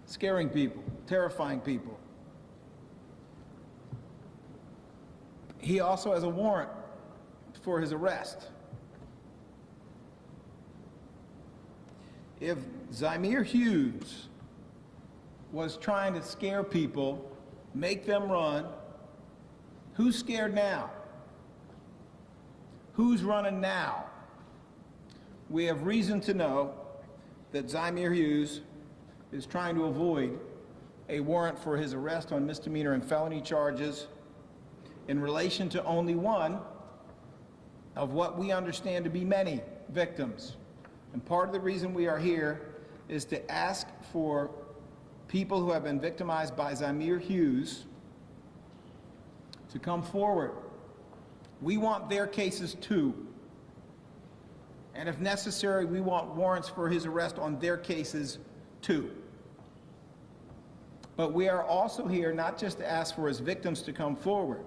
scaring people, terrifying people. He also has a warrant for his arrest. If Zymir Hughes was trying to scare people, make them run, who's scared now? Who's running now? We have reason to know that Zymir Hughes is trying to avoid a warrant for his arrest on misdemeanor and felony charges in relation to only one of what we understand to be many victims. And part of the reason we are here is to ask for people who have been victimized by Zymir Hughes to come forward. We want their cases too. And if necessary, we want warrants for his arrest on their cases too. But we are also here not just to ask for his victims to come forward,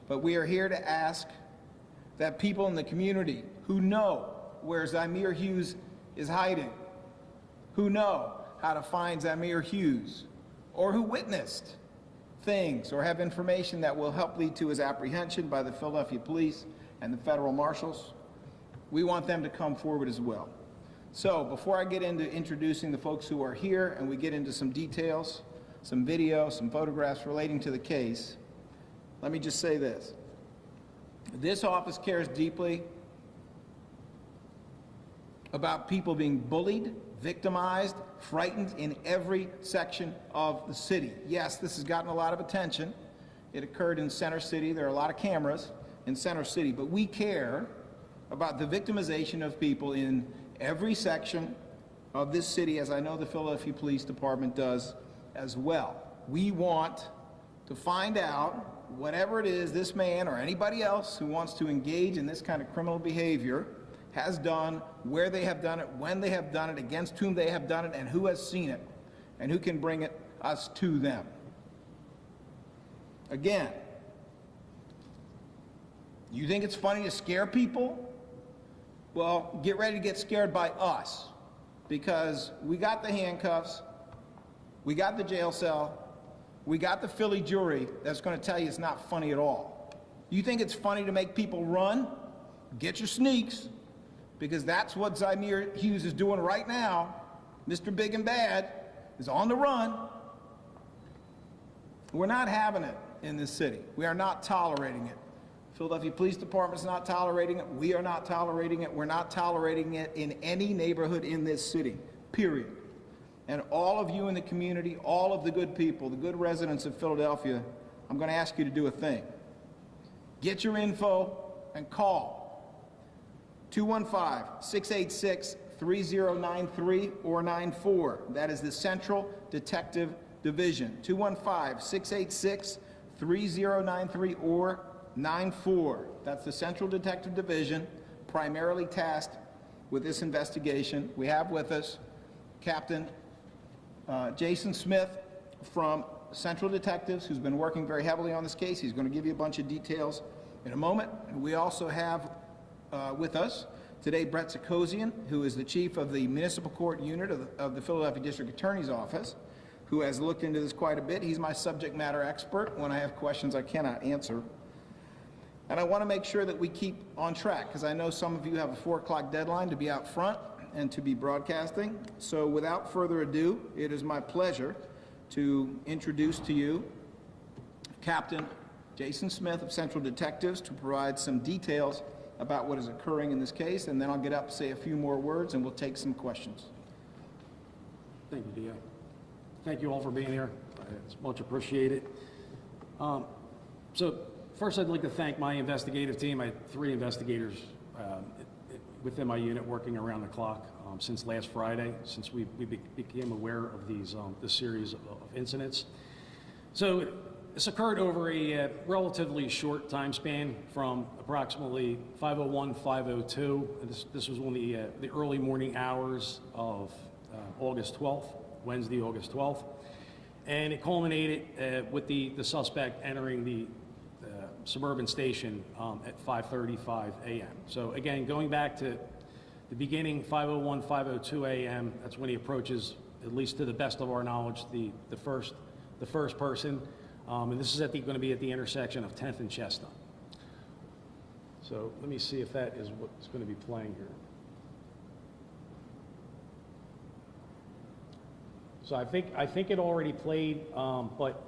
but we are here to ask that people in the community who know where Zymir Hughes is hiding, who know how to find Zymir Hughes, or who witnessed things or have information that will help lead to his apprehension by the Philadelphia police and the federal marshals, we want them to come forward as well. So before I get into introducing the folks who are here and we get into some details, some video, some photographs relating to the case, let me just say this. This office cares deeply about people being bullied, victimized, frightened in every section of the city. Yes, this has gotten a lot of attention. It occurred in Center City. There are a lot of cameras in Center City, but we care about the victimization of people in every section of this city, as I know the Philadelphia Police Department does as well. We want to find out whatever it is this man or anybody else who wants to engage in this kind of criminal behavior has done, where they have done it, when they have done it, against whom they have done it, and who has seen it, and who can bring us to them. Again, you think it's funny to scare people? Well, get ready to get scared by us, because we got the handcuffs, we got the jail cell, we got the Philly jury that's going to tell you it's not funny at all. You think it's funny to make people run? Get your sneaks, because that's what Zymir Hughes is doing right now. Mr. Big and Bad is on the run. We're not having it in this city. We are not tolerating it. Philadelphia Police Department is not tolerating it. We are not tolerating it. We're not tolerating it in any neighborhood in this city, period. And all of you in the community, all of the good people, the good residents of Philadelphia, I'm going to ask you to do a thing. Get your info and call 215-686-3093 or 94. That is the Central Detective Division. 215-686-3093 or 94. That's the Central Detective Division, primarily tasked with this investigation. We have with us Captain Jason Smith from Central Detectives, who's been working very heavily on this case. He's going to give you a bunch of details in a moment. And we also have with us today Brett Sikosian, who is the chief of the municipal court unit of the Philadelphia District Attorney's Office, who has looked into this quite a bit. He's my subject matter expert when I have questions I cannot answer. And I want to make sure that we keep on track, because I know some of you have a 4 o'clock deadline to be out front and to be broadcasting. So without further ado, it is my pleasure to introduce to you Captain Jason Smith of Central Detectives to provide some details about what is occurring in this case, and then I'll get up, say a few more words, and we'll take some questions. Thank you, D.A. Thank you all for being here. It's much appreciated. So first, I'd like to thank my investigative team. I have 3 investigators within my unit working around the clock since last Friday, since we became aware of this series of incidents. So this occurred over a relatively short time span from approximately 5:01, 5:02. This was one of the early morning hours of August 12th, Wednesday, August 12th. And it culminated with the suspect entering the suburban station at 5:35 a.m. So again, going back to the beginning, 5:01, 5:02 a.m., that's when he approaches at least to the best of our knowledge, the first person. And this is going to be at the intersection of 10th and Chestnut. So let me see if that is what's going to be playing here. So I think it already played, but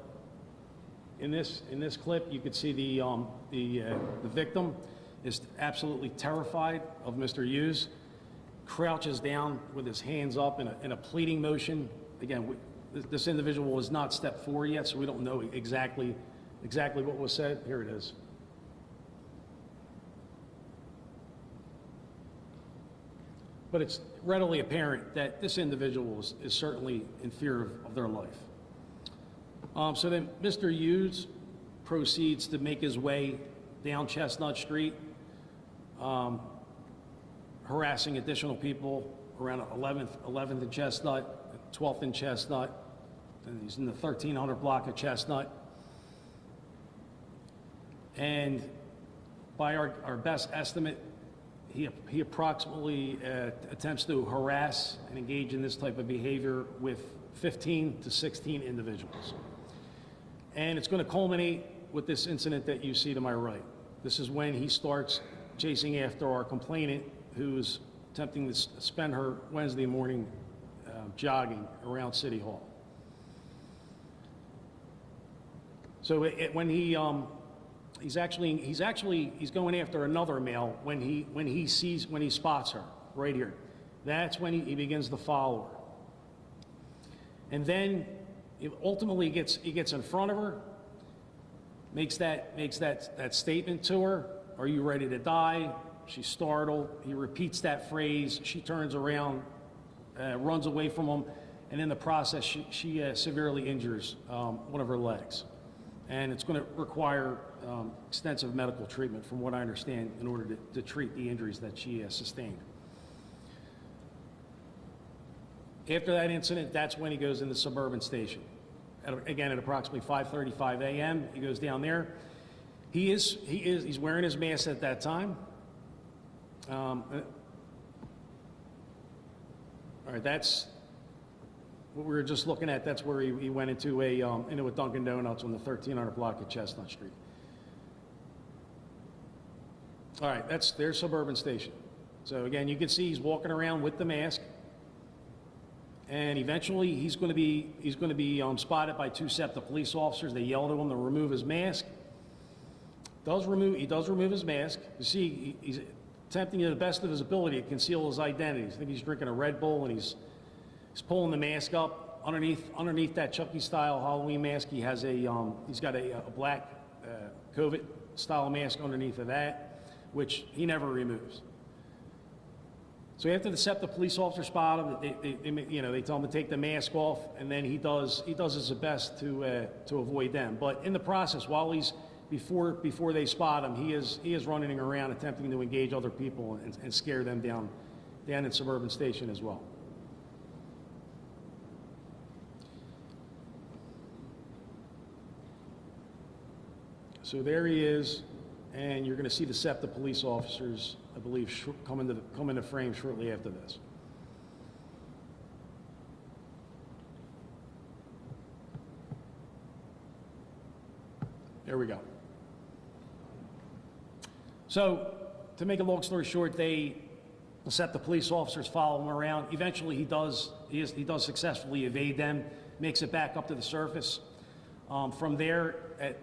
in this clip, you could see the victim is absolutely terrified of Mr. Hughes, crouches down with his hands up in a pleading motion. Again, this individual has not stepped forward yet, so we don't know exactly what was said. Here it is. But it's readily apparent that this individual is certainly in fear of their life. So then Mr. Hughes proceeds to make his way down Chestnut Street, harassing additional people around 11th and Chestnut, 12th and Chestnut, and he's in the 1300 block of Chestnut. And by our best estimate, he approximately attempts to harass and engage in this type of behavior with 15 to 16 individuals. And it's going to culminate with this incident that you see to my right. This is when he starts chasing after our complainant, who's attempting to spend her Wednesday morning jogging around City Hall. So when he's going after another male when he spots her right here. That's when he begins to follow her. And then ultimately he gets in front of her, makes that statement to her, "Are you ready to die?" She's startled. He repeats that phrase. She turns around, runs away from him, and in the process she severely injures one of her legs. And it's going to require extensive medical treatment, from what I understand, in order to treat the injuries that she sustained. After that incident, that's when he goes into Suburban Station. Again, at approximately 5:35 a.m., he goes down there. He's wearing his mask at that time. All right, that's what we were just looking at. That's where he went into a Dunkin' Donuts on the 1300 block of Chestnut Street. All right, there's Suburban Station. So again, you can see he's walking around with the mask, and eventually he's going to be spotted by two SEPTA police officers. They yell at him to remove his mask. He does remove his mask. You see, he's attempting to the best of his ability to conceal his identity. I think he's drinking a Red Bull, and he's pulling the mask up underneath that Chucky-style Halloween mask. He's got a black COVID-style mask underneath of that, which he never removes. So after the SEPTA police officer spot him, they tell him to take the mask off, and then he does his best to avoid them. But in the process, while before they spot him, he is running around attempting to engage other people and scare them down in Suburban Station as well. So there he is, and you're going to see the SEPTA police officers, I believe, come into frame shortly after this. There we go. So, to make a long story short, the SEPTA police officers follow him around. Eventually, he does successfully evade them, makes it back up to the surface. From there, at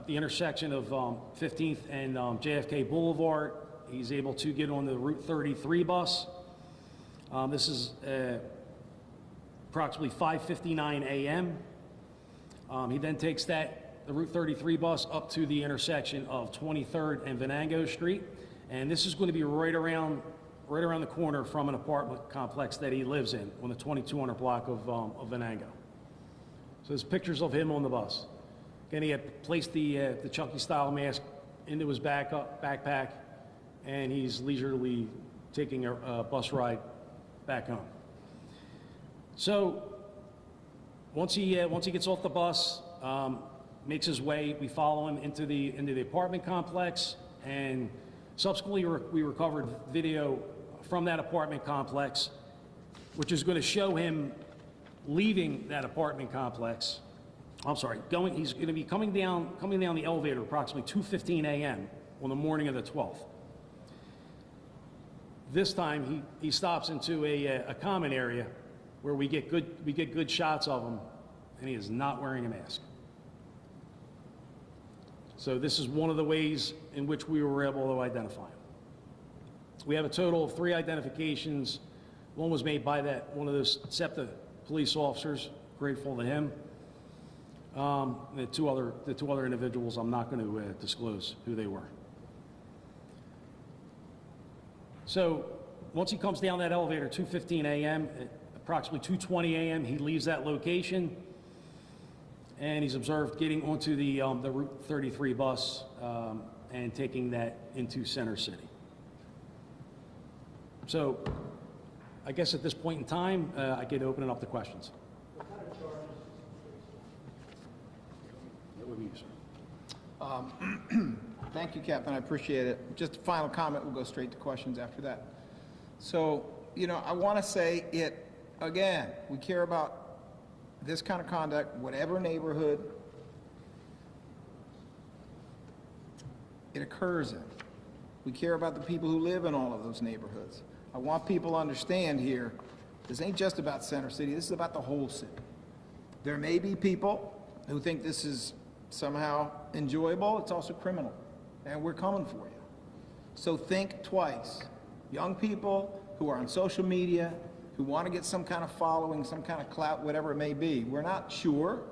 the intersection of 15th and JFK Boulevard, he's able to get on the Route 33 bus. This is approximately 5:59 a.m. He then takes the Route 33 bus up to the intersection of 23rd and Venango Street, and this is going to be right around the corner from an apartment complex that he lives in on the 2200 block of Venango. So there's pictures of him on the bus. Again, he had placed the Chucky-style mask into his backpack, and he's leisurely taking a bus ride back home. So once he gets off the bus, makes his way, we follow him into the apartment complex, and subsequently we recovered video from that apartment complex, which is going to show him leaving that apartment complex. I'm sorry, he's going to be coming down the elevator approximately 2:15 a.m. on the morning of the 12th. This time he stops into a common area where we get good shots of him, and he is not wearing a mask. So this is one of the ways in which we were able to identify him. We have a total of 3 identifications. One was made by one of those SEPTA police officers. Grateful to him. The two other individuals, I'm not going to disclose who they were. So once he comes down that elevator, 2:15 a.m., at approximately 2:20 a.m., he leaves that location, and he's observed getting onto the Route 33 bus and taking that into Center City. So I guess at this point in time, I could open it up to questions. What kind of charges? That would be you, sir. Thank you, Captain. I appreciate it. Just a final comment. We'll go straight to questions after that. So, I want to say it again. We care about this kind of conduct, whatever neighborhood it occurs in. We care about the people who live in all of those neighborhoods. I want people to understand here, this ain't just about Center City. This is about the whole city. There may be people who think this is somehow enjoyable. It's also criminal, and we're coming for you. So think twice. Young people who are on social media, who want to get some kind of following, some kind of clout, whatever it may be. We're not sure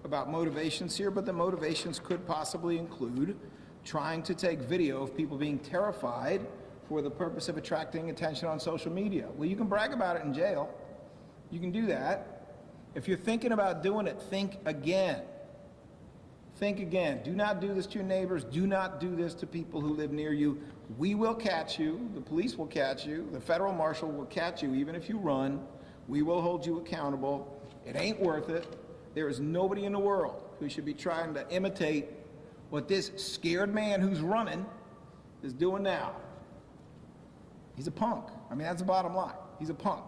about motivations here, but the motivations could possibly include trying to take video of people being terrified for the purpose of attracting attention on social media. Well, you can brag about it in jail. You can do that. If you're thinking about doing it, think again. Think again. Do not do this to your neighbors. Do not do this to people who live near you. We will catch you. The police will catch you. The federal marshal will catch you. Even if you run, we will hold you accountable. It ain't worth it. There is nobody in the world who should be trying to imitate what this scared man who's running is doing now. He's a punk. I mean, that's the bottom line. He's a punk.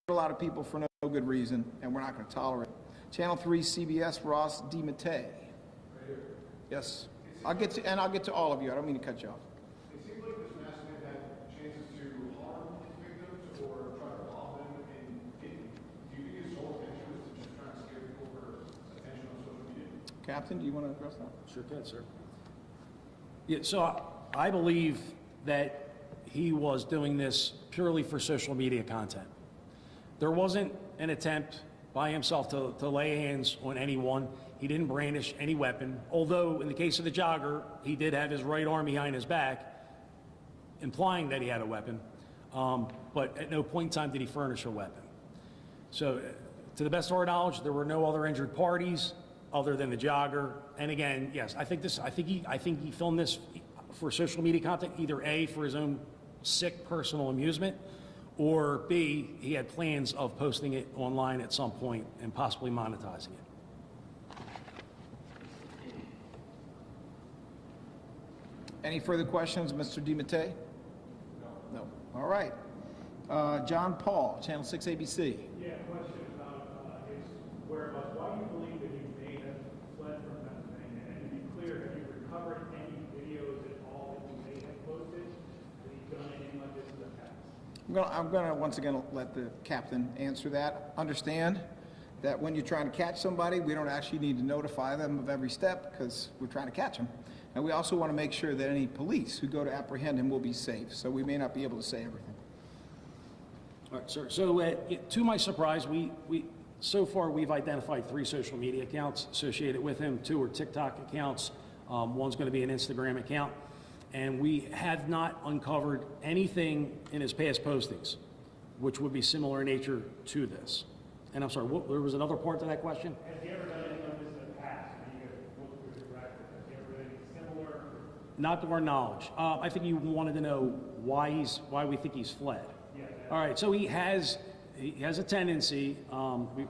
A lot of people for no good reason, and we're not going to tolerate it. Channel 3 CBS, Ross DiMattei. Yes. I'll get to all of you. I don't mean to cut you off. It seems like this masked man had chances to harm victims or try to rob them, and do you think his sole intention was to just try to scare people for attention on social media? Captain, do you want to address that? Sure can, sir. Yeah, so I believe that he was doing this purely for social media content. There wasn't an attempt by himself to lay hands on anyone. He didn't brandish any weapon, although in the case of the jogger, he did have his right arm behind his back, implying that he had a weapon, but at no point in time did he furnish a weapon. So to the best of our knowledge, there were no other injured parties other than the jogger. And again, yes, I think he filmed this for social media content, either A, for his own sick personal amusement, or B, he had plans of posting it online at some point and possibly monetizing it. Any further questions, Mr. DiMattei? No. All right. John Paul, Channel 6 ABC. Yeah, question about his whereabouts. Why do you believe that he may have fled from Pennsylvania? And to be clear, have you recovered any videos at all that you may have posted? Have you done anything like this in the past? I'm going to once again let the captain answer that. Understand that when you're trying to catch somebody, we don't actually need to notify them of every step because we're trying to catch them. And we also want to make sure that any police who go to apprehend him will be safe. So we may not be able to say everything. All right, sir. So to my surprise, so far we've identified 3 social media accounts associated with him. 2 are TikTok accounts. One's going to be an Instagram account. And we have not uncovered anything in his past postings, which would be similar in nature to this. And I'm sorry, there was another part to that question? Has he ever done anything like this in the past? When you guys looked through his record, has he ever done anything similar? Not to our knowledge. I think you wanted to know why we think he's fled. Yeah. All right, so he has a tendency, we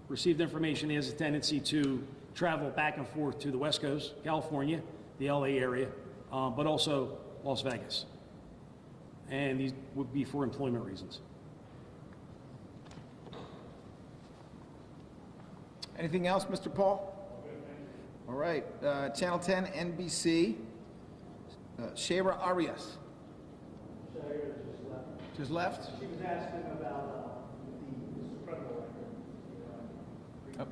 received information, he has a tendency to travel back and forth to the West Coast, California, the LA area, but also Las Vegas. And these would be for employment reasons. Anything else, Mr. Paul? All right, Channel 10, NBC, Shayra Arias. Shayra just left. Just left? She was asking about his criminal record.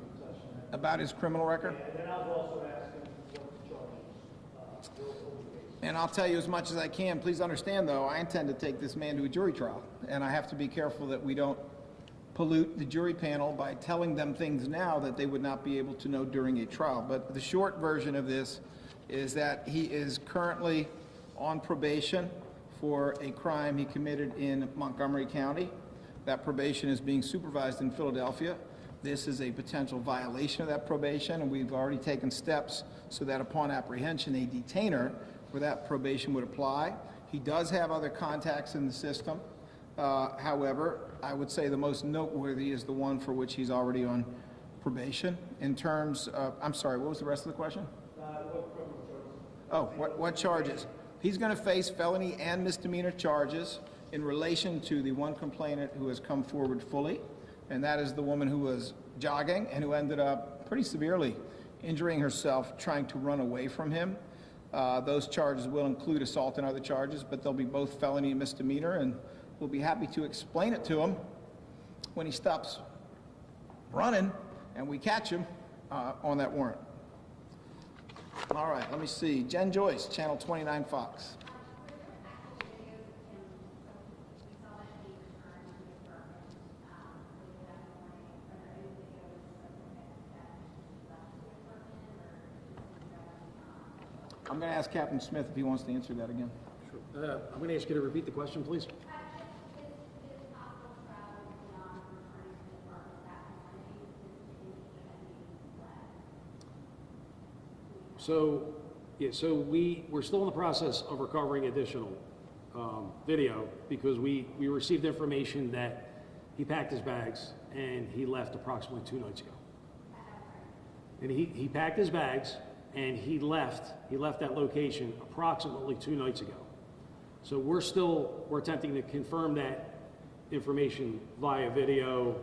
About his criminal record? And then I was also asking what the charges will be. And I'll tell you as much as I can. Please understand, though, I intend to take this man to a jury trial, and I have to be careful that we don't pollute the jury panel by telling them things now that they would not be able to know during a trial. But the short version of this is that he is currently on probation for a crime he committed in Montgomery County. That probation is being supervised in Philadelphia. This is a potential violation of that probation, and we've already taken steps so that upon apprehension, a detainer where that probation would apply. He does have other contacts in the system. However, I would say the most noteworthy is the one for which he's already on probation. In terms of, I'm sorry, what was the rest of the question? What criminal charges? Oh, what charges? He's going to face felony and misdemeanor charges in relation to the one complainant who has come forward fully, and that is the woman who was jogging and who ended up pretty severely injuring herself trying to run away from him. Those charges will include assault and other charges, but they'll be both felony and misdemeanor, and we'll be happy to explain it to him when he stops running and we catch him on that warrant. All right, let me see. Jen Joyce, Channel 29 Fox. I'm going to ask Captain Smith if he wants to answer that again. Sure. I'm going to ask you to repeat the question, please. So, yeah, so we're still in the process of recovering additional video because we received information that he packed his bags and he left approximately 2 nights ago. And he packed his bags and he left that location approximately 2 nights ago. So we're attempting to confirm that information via video,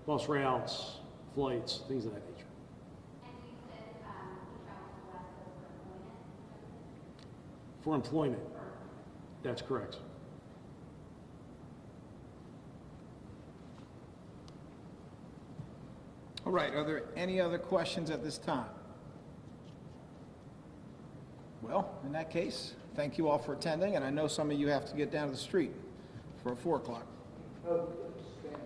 bus routes, flights, things of that nature. For employment. That's correct. All right, are there any other questions at this time? Well, in that case, thank you all for attending, and I know some of you have to get down to the street for 4 o'clock. Oh, Spanish.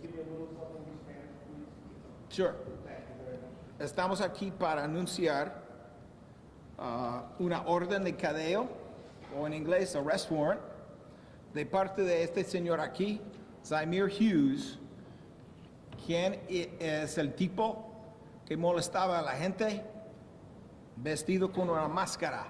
Can you give me a little something in Spanish, please? Sure. Thank you very much. Estamos aquí para anunciar una orden de cadeo, o en inglés, arrest warrant, de parte de este señor aquí, Zymir Hughes, quien es el tipo que molestaba a la gente vestido con una máscara.